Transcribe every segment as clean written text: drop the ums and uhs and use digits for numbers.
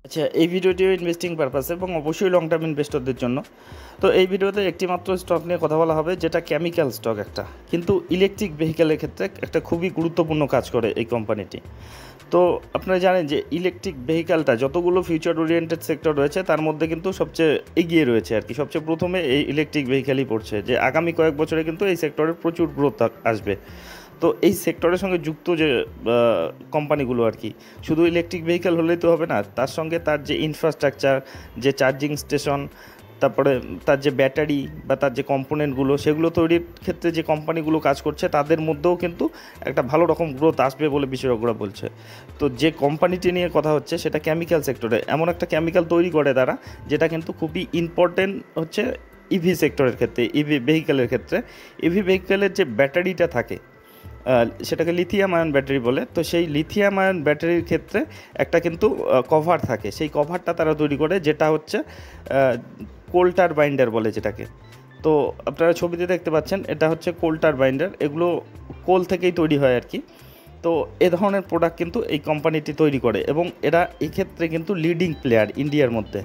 আচ্ছা, এই ভিডিওটিও ইনভেস্টিং পারপাসে এবং অবশ্যই লং টার্ম ইনভেস্টরদের জন্য। তো এই ভিডিওতে একটি মাত্র স্টক নিয়ে কথা বলা হবে, যেটা কেমিক্যাল স্টক একটা, কিন্তু ইলেকট্রিক ভেহিক্যালের ক্ষেত্রে একটা খুবই গুরুত্বপূর্ণ কাজ করে এই কোম্পানিটি। তো আপনারা জানেন যে ইলেকট্রিক ভেহিক্যালটা যতগুলো ফিউচার ওরিয়েন্টেড সেক্টর রয়েছে তার মধ্যে কিন্তু সবচেয়ে এগিয়ে রয়েছে আর কি। সবচেয়ে প্রথমে এই ইলেকট্রিক ভেহিক্যালই পড়ছে, যে আগামী কয়েক বছরে কিন্তু এই সেক্টরের প্রচুর গ্রোথ আসবে। তো এই সেক্টরের সঙ্গে যুক্ত যে কোম্পানিগুলো আর কি, শুধু ইলেকট্রিক ভেহিক্যাল হলেই তো হবে না, তার সঙ্গে তার যে ইনফ্রাস্ট্রাকচার, যে চার্জিং স্টেশন, তারপরে তার যে ব্যাটারি বা তার যে কম্পোনেন্টগুলো, সেগুলো তৈরির ক্ষেত্রে যে কোম্পানিগুলো কাজ করছে তাদের মধ্যেও কিন্তু একটা ভালো রকম গ্রোথ আসবে বলে বিশেষজ্ঞরা বলছে। তো যে কোম্পানিটি নিয়ে কথা হচ্ছে সেটা কেমিক্যাল সেক্টরে এমন একটা কেমিক্যাল তৈরি করে তারা, যেটা কিন্তু খুবই ইম্পর্টেন্ট হচ্ছে ইভি সেক্টরের ক্ষেত্রে, ইভি ভেহিক্যালের ক্ষেত্রে। ইভি ভেহিক্যালের যে ব্যাটারিটা থাকে, সেটাকে লিথিয়াম আয়ন ব্যাটারি বলে। তো সেই লিথিয়াম আয়ন ব্যাটারির ক্ষেত্রে একটা কিন্তু কভার থাকে, সেই কভারটা তারা তৈরি করে, যেটা হচ্ছে কোল টারবাইন্ডার বলে যেটাকে। তো আপনারা ছবিতে দেখতে পাচ্ছেন, এটা হচ্ছে কোল টারবাইন্ডার, এগুলো কোল থেকেই তৈরি হয় আর কি। তো এ ধরনের প্রোডাক্ট কিন্তু এই কোম্পানিটি তৈরি করে, এবং এরা এক্ষেত্রে কিন্তু লিডিং প্লেয়ার ইন্ডিয়ার মধ্যে।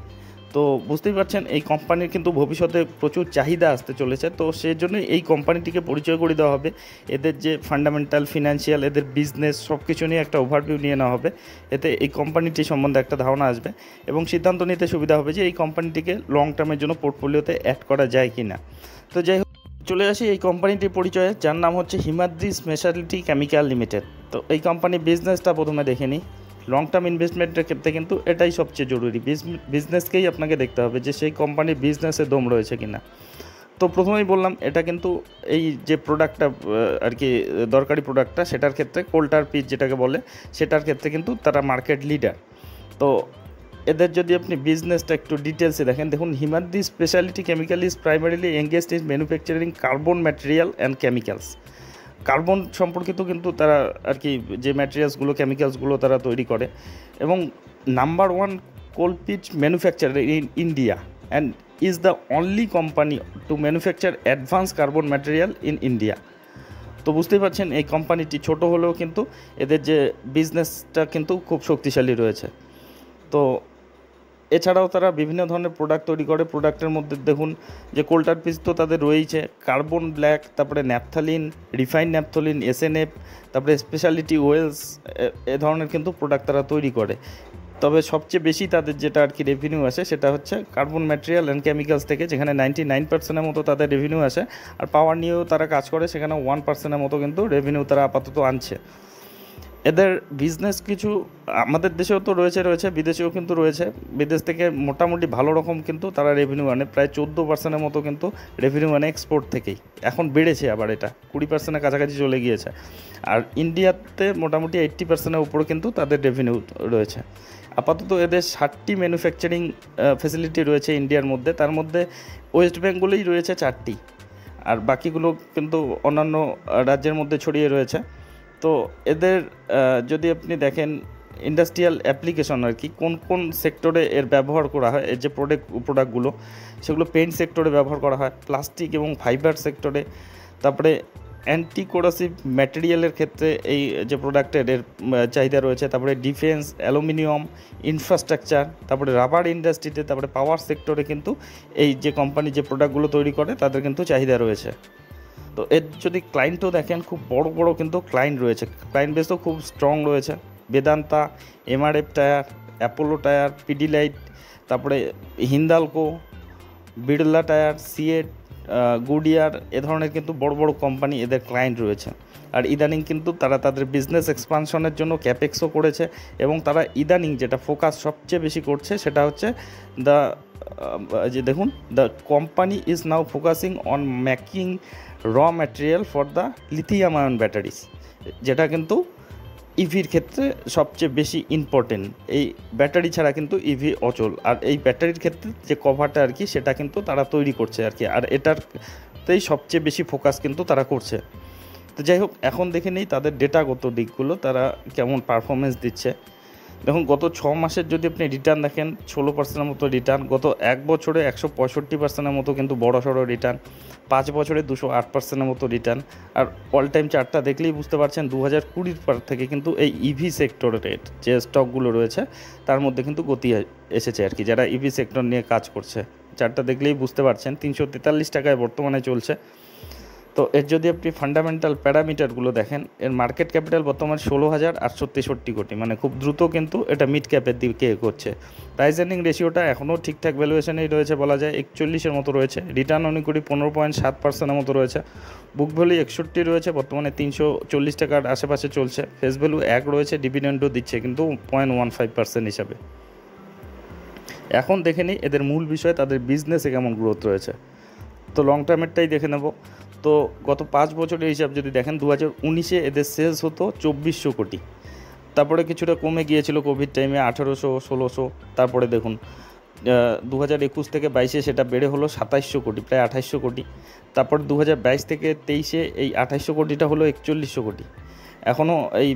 তো বুঝতেই পারছেন এই কোম্পানির কিন্তু ভবিষ্যতে প্রচুর চাহিদা আসতে চলেছে। তো সেই জন্য এই কোম্পানিটিকে পরিচয় করে দেওয়া হবে, এদের যে ফান্ডামেন্টাল, ফিনান্সিয়াল, এদের বিজনেস সব কিছু নিয়ে একটা ওভারভিউ নিয়ে নেওয়া হবে। এতে এই কোম্পানিটি সম্বন্ধে একটা ধারণা আসবে এবং সিদ্ধান্ত নিতে সুবিধা হবে যে এই কোম্পানিটিকে লং টার্মের জন্য পোর্টফোলিওতে অ্যাড করা যায় কি না। তো যাই হোক, চলে আসি এই কোম্পানিটির পরিচয়ে, যার নাম হচ্ছে হিমাদ্রি স্পেশালিটি কেমিক্যাল লিমিটেড। তো এই কোম্পানির বিজনেসটা প্রথমে দেখে নিই। লং টার্ম ইনভেস্টমেন্টের ক্ষেত্রে কিন্তু এটাই সবচেয়ে জরুরি, বিজনেসকেই আপনাকে দেখতে হবে যে সেই কোম্পানির বিজনেসে দম রয়েছে কি না। তো প্রথমেই বললাম, এটা কিন্তু এই যে প্রোডাক্টটা আর কি, দরকারি প্রোডাক্টটা, সেটার ক্ষেত্রে কোল্টার পিচ যেটাকে বলে, সেটার ক্ষেত্রে কিন্তু তারা মার্কেট লিডার। তো এদের যদি আপনি বিজনেসটা একটু ডিটেলসে দেখেন, দেখুন, Himadri speciality chemical is primarily engaged in manufacturing carbon material and chemicals. Carbon সম্পর্কিত কিন্তু তারা আর কি যে ম্যাটেরিয়ালসগুলো, কেমিক্যালসগুলো তারা তৈরি করে, এবং number one coal pitch manufacturer in India and is the only company to manufacture advance carbon material in India. তো বুঝতেই পারছেন এই কোম্পানিটি ছোট হলেও কিন্তু এদের যে বিজনেসটা কিন্তু খুব শক্তিশালী রয়েছে। তো এছাড়াও তারা বিভিন্ন ধরনের প্রোডাক্ট তৈরি করে। প্রোডাক্টের মধ্যে দেখুন যে কোল্টার পিস তো তাদের রয়েছে, কার্বন ব্ল্যাক, তারপরে ন্যাপথালিন, রিফাইন ন্যাপথলিন, এসএনএফ, তারপরে স্পেশালিটি ওয়েলস, এ ধরনের কিন্তু প্রোডাক্ট তারা তৈরি করে। তবে সবচেয়ে বেশি তাদের যেটা আর কি রেভিনিউ আসে সেটা হচ্ছে কার্বন ম্যাটেরিয়াল অ্যান্ড কেমিক্যালস থেকে, যেখানে 99%-এর মতো তাদের রেভিনিউ আসে। আর পাওয়ার নিয়েও তারা কাজ করে, সেখানে 1%-এর মতো কিন্তু রেভিনিউ তারা আপাতত আনছে। এদের বিজনেস কিছু আমাদের দেশেও তো রয়েছে, বিদেশেও কিন্তু রয়েছে। বিদেশ থেকে মোটামুটি ভালো রকম কিন্তু তারা রেভিনিউ আনে, প্রায় 14%-এর মতো কিন্তু রেভিনিউ আনে এক্সপোর্ট থেকেই। এখন বেড়েছে আবার, এটা 20%-এর কাছাকাছি চলে গিয়েছে। আর ইন্ডিয়াতে মোটামুটি 80%-এর উপরে কিন্তু তাদের রেভিনিউ রয়েছে। আপাতত এদের 60টি ম্যানুফ্যাকচারিং ফ্যাসিলিটি রয়েছে ইন্ডিয়ার মধ্যে, তার মধ্যে ওয়েস্ট বেঙ্গলেই রয়েছে 4টি, আর বাকিগুলো কিন্তু অন্যান্য রাজ্যের মধ্যে ছড়িয়ে রয়েছে। তো এদের যদি আপনি দেখেন ইন্ডাস্ট্রিয়াল অ্যাপ্লিকেশন আর কি, কোন কোন সেক্টরে এর ব্যবহার করা হয়, এর যে প্রোডাক্টগুলো, সেগুলো পেইন্ট সেক্টরে ব্যবহার করা হয়, প্লাস্টিক এবং ফাইবার সেক্টরে, তারপরে অ্যান্টি কোরাসিভ ম্যাটেরিয়ালের ক্ষেত্রে এই যে প্রোডাক্টের এর চাহিদা রয়েছে, তারপরে ডিফেন্স, অ্যালুমিনিয়াম, ইনফ্রাস্ট্রাকচার, তারপরে রাবার ইন্ডাস্ট্রিতে, তারপরে পাওয়ার সেক্টরে কিন্তু এই যে কোম্পানি যে প্রোডাক্টগুলো তৈরি করে তাদের কিন্তু চাহিদা রয়েছে। তো এর যদি ক্লায়েন্টও দেখেন, খুব বড় বড় কিন্তু ক্লায়েন্ট রয়েছে, ক্লায়েন্ট বেসও খুব স্ট্রং রয়েছে। বেদান্তা, এমআরএফ টায়ার, অ্যাপোলো টায়ার, পিডিলাইট, তারপরে হিন্দালকো, বিড়লা টায়ার, সিয়েট, গুডিয়ার, এ ধরনের কিন্তু বড় বড় কোম্পানি এদের ক্লায়েন্ট রয়েছে। আর ইদানিং কিন্তু তারা তাদের বিজনেস এক্সপানশনের জন্য ক্যাপেক্সও করেছে, এবং তারা ইদানিং যেটা ফোকাস সবচেয়ে বেশি করছে সেটা হচ্ছে দ্য যে দেখুন, the company is now focusing on making র material for the lithium ion batteries, যেটা কিন্তু ইভির ক্ষেত্রে সবচেয়ে বেশি ইম্পর্টেন্ট। এই ব্যাটারি ছাড়া কিন্তু ইভি অচল, আর এই ব্যাটারির ক্ষেত্রে যে কভারটা আর কি, সেটা কিন্তু তারা তৈরি করছে আর কি, আর এটারতেই সবচেয়ে বেশি ফোকাস কিন্তু তারা করছে। তো যাই হোক, এখন দেখে নেই তাদের ডেটাগত দিকগুলো, তারা কেমন পারফরমেন্স দিচ্ছে। দেখুন গত 6 মাসের যদি আপনি রিটার্ন দেখেন 16% মতো রিটার্ন, গত 1 বছরে 165% মতো কিন্তু বড়সড় রিটার্ন, 5 বছরে 208% মতো রিটার্ন। আর অল টাইম চার্টটা দেখলেই বুঝতে পারছেন 2020 পর থেকে কিন্তু এই ইভি সেক্টরের যে স্টকগুলো রয়েছে তার মধ্যে কিন্তু গতি এসেছে আর কি, যারা ইভি সেক্টর নিয়ে কাজ করছে। চার্টটা দেখলেই বুঝতে পারছেন 343 টাকায় বর্তমানে চলছে। তো এর যদি আপনি ফান্ডামেন্টাল প্যারামিটারগুলো দেখেন, এর মার্কেট ক্যাপিটাল বর্তমানে 16,863 কোটি, মানে খুব দ্রুত কিন্তু এটা মিড ক্যাপের দিকে এগোচ্ছে। প্রাইস আর্নিং রেশিওটা এখনও ঠিকঠাক ভ্যালুয়েশনেই রয়েছে বলা যায়, 41-এর মতো রয়েছে। রিটার্ন অন ইকুইটি 15.7%-এর মতো রয়েছে। বুক ভ্যালু 61 রয়েছে, বর্তমানে 340 টাকার আশেপাশে চলছে। ফেস ভ্যালু 1 রয়েছে, ডিভিডেন্ডও দিচ্ছে কিন্তু 0.15% হিসাবে। এখন দেখে নিই এদের মূল বিষয়, তাদের বিজনেসে কেমন গ্রোথ রয়েছে। তো লং টার্মেরটাই দেখে নেব। তো গত 5 বছরের হিসাব যদি দেখেন, 2019-এ এদের সেলস হতো 2400 কোটি, তারপরে কিছুটা কমে গিয়েছিল কোভিড টাইমে 1800, 1600, তারপরে দেখুন 2021 থেকে 22-এ সেটা বেড়ে হলো 2700 কোটি, প্রায় 2800 কোটি। তারপর 2022 থেকে 23-এ এই 2800 কোটিটা হলো 4100 কোটি। এখনও এই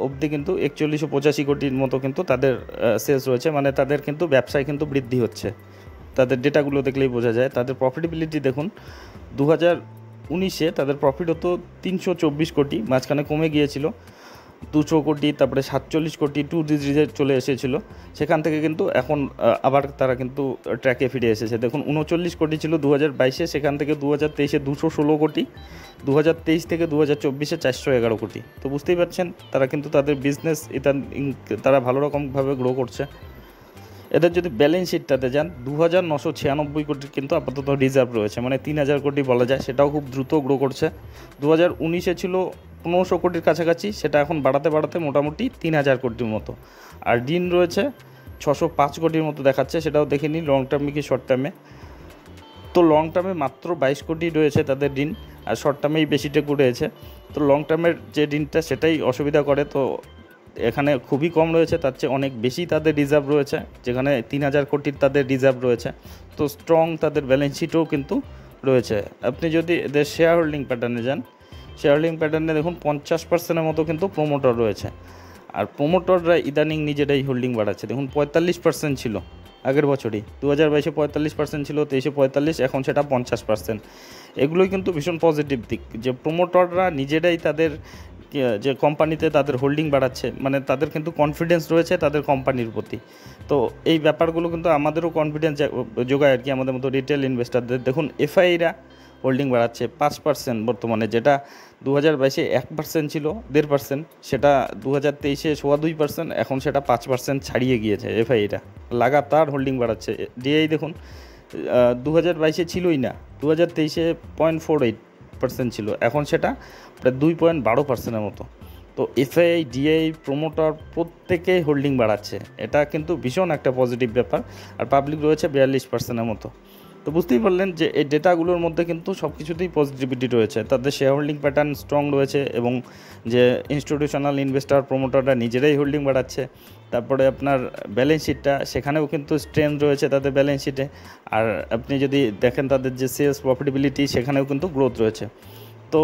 অবধি কিন্তু 4185 কোটির মতো কিন্তু তাদের সেলস রয়েছে, মানে তাদের কিন্তু ব্যবসায় কিন্তু বৃদ্ধি হচ্ছে। তাদের ডেটাগুলো দেখলেই বোঝা যায়। তাদের প্রফিটেবিলিটি দেখুন, 2019-এ তাদের প্রফিট হতো 324 কোটি, মাঝখানে কমে গিয়েছিল 200 কোটি, তারপরে 47 কোটি, 2 ডিজিটে চলে এসেছিলো। সেখান থেকে কিন্তু এখন আবার তারা কিন্তু ট্র্যাকে ফিরে এসেছে। দেখুন 39 কোটি ছিল 2022-এ, সেখান থেকে 2023-এ 216 কোটি, 2023 থেকে 2024-এ 411 কোটি। তো বুঝতেই পারছেন তারা কিন্তু তাদের বিজনেস তারা ভালো রকমভাবে গ্রো করছে। এদের যদি ব্যালেন্স শিটটাতে যান, 2996 কোটির কিন্তু আপাতত রিজার্ভ রয়েছে, মানে 3000 কোটি বলা যায়। সেটাও খুব দ্রুত গ্রো করছে। 2019-এ ছিল 1500 কোটির কাছাকাছি, সেটা এখন বাড়াতে বাড়াতে মোটামুটি 3000 কোটির মতো। আর ঋণ রয়েছে 605 কোটির মতো দেখাচ্ছে, সেটাও দেখে নিই লং টার্মে কি শর্ট টার্মে। তো লং টার্মে মাত্র 22 কোটি রয়েছে তাদের ঋণ, আর শর্ট টার্মেই বেশিটা রয়েছে। তো লং টার্মের যে ঋণটা সেটাই অসুবিধা করে। তো এখানে খুবই কম রয়েছে, তার চেয়ে অনেক বেশি তাদের রিজার্ভ রয়েছে, যেখানে 3000 কোটির তাদের রিজার্ভ রয়েছে। তো স্ট্রং তাদের ব্যালেন্স শিটও কিন্তু রয়েছে। আপনি যদি এদের শেয়ার হোল্ডিং প্যাটার্নে যান, শেয়ার হোল্ডিং প্যাটার্নে দেখুন 50%-এর মতো কিন্তু প্রোমোটার রয়েছে। আর প্রোমোটাররা ইদানিং নিজেরাই হোল্ডিং বাড়াচ্ছে। দেখুন 45% ছিল আগের বছরই, 2022-এ 45% ছিল, 23-এ 45, এখন সেটা 50%। এগুলোই কিন্তু ভীষণ পজিটিভ দিক, যে প্রোমোটাররা নিজেরাই তাদের যে কোম্পানিতে তাদের হোল্ডিং বাড়াচ্ছে, মানে তাদের কিন্তু কনফিডেন্স রয়েছে তাদের কোম্পানির প্রতি। তো এই ব্যাপারগুলো কিন্তু আমাদেরও কনফিডেন্স যোগায় আর কি, আমাদের মতো রিটেল ইনভেস্টারদের। দেখুন এফআইরা হোল্ডিং বাড়াচ্ছে 5% বর্তমানে, যেটা 2022-এ 1% ছিল, 1.5%, সেটা 2023-এ 2.5%, এখন সেটা 5% ছাড়িয়ে গিয়েছে। এফআইরা লাগাতার হোল্ডিং বাড়াচ্ছে। ডিআই দেখুন 2022-এ ছিলই না, 2023-এ 0.48% ছিল, এখন সেটা প্রায় 2.12%-এর মতো। তো এফআই, ডিআই, প্রোমোটার প্রত্যেকেই হোল্ডিং বাড়াচ্ছে, এটা কিন্তু ভীষণ একটা পজিটিভ ব্যাপার। আর পাবলিক রয়েছে 42%-এর মতো। তো বুঝতেই পারলেন যে এই ডেটাগুলোর মধ্যে কিন্তু সব কিছুতেই পজিটিভিটি রয়েছে। তাদের শেয়ার হোল্ডিং প্যাটার্ন স্ট্রং রয়েছে, এবং যে ইনস্টিটিউশনাল ইনভেস্টর প্রোমোটাররা নিজেরাই হোল্ডিং বাড়াচ্ছে। তারপরে আপনার ব্যালেন্স শিটটা, সেখানেও কিন্তু স্ট্রেংথ রয়েছে তাদের ব্যালেন্স শিটে। আর আপনি যদি দেখেন তাদের যে সেলস প্রফিটেবিলিটি, সেখানেও কিন্তু গ্রোথ রয়েছে। তো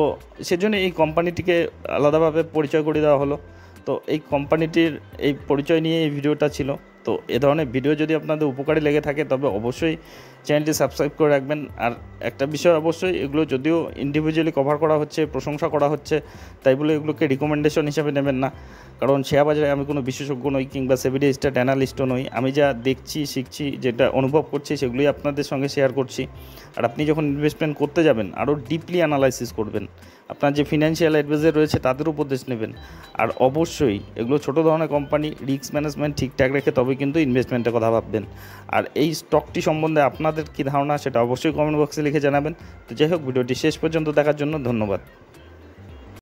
সেজন্য এই কোম্পানিটিকে আলাদাভাবে পরিচয় করে দেওয়া হলো। তো এই কোম্পানিটির এই পরিচয় নিয়ে এই ভিডিওটা ছিল। তো এ ধরনের ভিডিও যদি আপনাদের উপকারী লেগে থাকে তবে অবশ্যই চ্যানেলটি সাবস্ক্রাইব করে রাখবেন। আর একটা বিষয় অবশ্যই, এগুলো যদিও ইন্ডিভিজুয়ালি কভার করা হচ্ছে, প্রশংসা করা হচ্ছে, তাই বলে এগুলোকে রিকমেন্ডেশন হিসেবে নেবেন না। কারণ শেয়ার বাজারে আমি কোনো বিশেষজ্ঞ নই, কিংবা সেবি রেজিস্টার্ড অ্যানালিস্টও নই। আমি যা দেখছি, শিখছি, যেটা অনুভব করছি, সেগুলোই আপনাদের সঙ্গে শেয়ার করছি। আর আপনি যখন ইনভেস্টমেন্ট করতে যাবেন, আরও ডিপলি অ্যানালাইসিস করবেন, আপনার যে ফিনান্সিয়াল অ্যাডভাইজার রয়েছে তাদের উপদেশ নেবেন। আর অবশ্যই এগুলো ছোটো ধরনের কোম্পানি, রিস্ক ম্যানেজমেন্ট ঠিকঠাক রেখে তবে কিন্তু ইনভেস্টমেন্টের কথা ভাববেন। আর এই স্টকটি সম্বন্ধে আপনাদের কী ধারণা, সেটা অবশ্যই কমেন্ট বক্সে লিখে জানাবেন। তো যাই হোক, ভিডিওটি শেষ পর্যন্ত দেখার জন্য ধন্যবাদ।